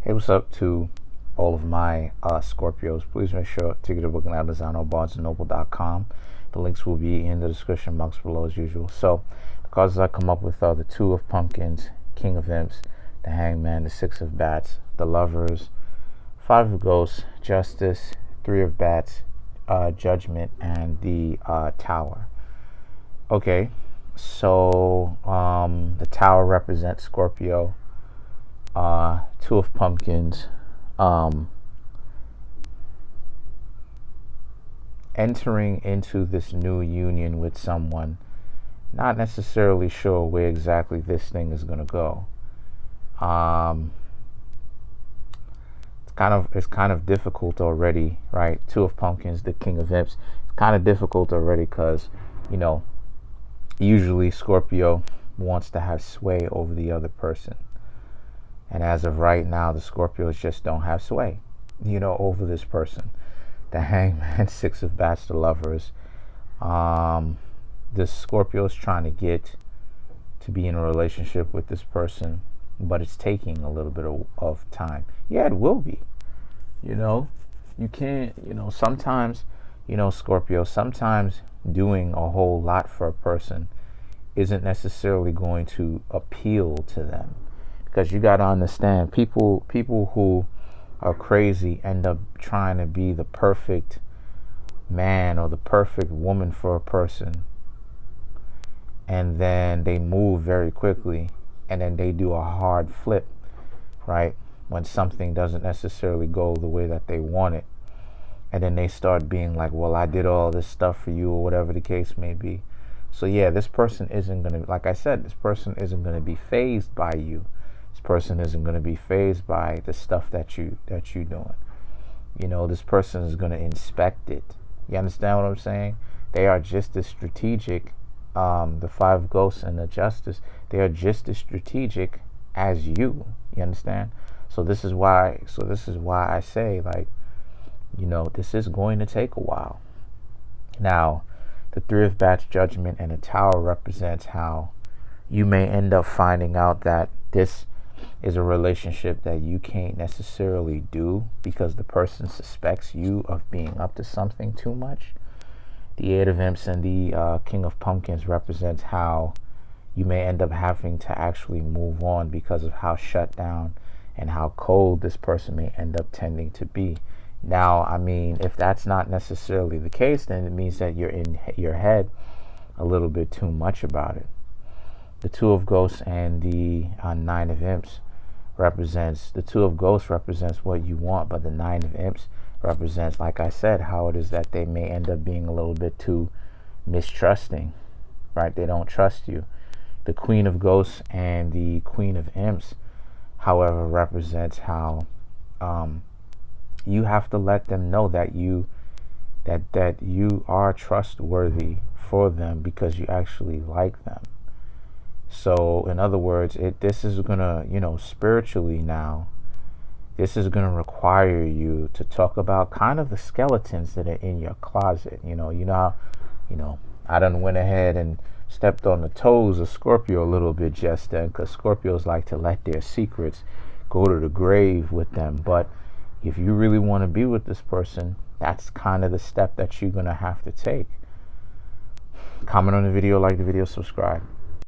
Hey, what's up to all of my Scorpios? Please make sure to get a book on Amazon or BarnesandNoble.com. The links will be in the description box below as usual. So the cards I come up with are the Two of Pumpkins, King of Imps, the Hangman, the Six of Bats, the Lovers, Five of Ghosts, Justice, Three of Bats, Judgment, and the Tower. Okay, so the Tower represents Scorpio. Two of Pumpkins, entering into this new union with someone, not necessarily sure where exactly this thing is going to go. It's kind of difficult already, right? Two of Pumpkins, the King of Imps. It's kind of difficult already because, usually Scorpio wants to have sway over the other person. And as of right now, the Scorpios just don't have sway, over this person. The Hangman, Six of Bats, the Lovers. The Scorpio's trying to get to be in a relationship with this person, but it's taking a little bit of time. Yeah, it will be. You can't, sometimes, Scorpio, sometimes doing a whole lot for a person isn't necessarily going to appeal to them. Because you got to understand, people who are crazy end up trying to be the perfect man or the perfect woman for a person. And then they move very quickly. And then they do a hard flip, right? When something doesn't necessarily go the way that they want it. And then they start being like, well, I did all this stuff for you, or whatever the case may be. So yeah, this person isn't going to, like I said, this person isn't going to be fazed by you. This person isn't going to be fazed by the stuff that you're doing. This person is going to inspect it. You understand what I'm saying? They are just as strategic. The Five of Ghosts and the Justice, they are just as strategic as you. You understand? So this is why I say, like, this is going to take a while. Now, the Three of Bats, Judgment, and the Tower represents how you may end up finding out that this is a relationship that you can't necessarily do because the person suspects you of being up to something too much. The Eight of Imps and the King of Pumpkins represents how you may end up having to actually move on because of how shut down and how cold this person may end up tending to be. Now, I mean, if that's not necessarily the case, then it means that you're in your head a little bit too much about it. The Two of Ghosts and the Nine of Imps represents, the Two of Ghosts represents what you want, but the Nine of Imps represents, like I said, how it is that they may end up being a little bit too mistrusting, right? They don't trust you. The Queen of Ghosts and the Queen of Imps, however, represents how you have to let them know that you are trustworthy for them because you actually like them. So, in other words, this is gonna, spiritually now, this is gonna require you to talk about kind of the skeletons that are in your closet. I done went ahead and stepped on the toes of Scorpio a little bit just then, because Scorpios like to let their secrets go to the grave with them. But if you really want to be with this person, that's kind of the step that you're gonna have to take. Comment on the video, like the video, subscribe.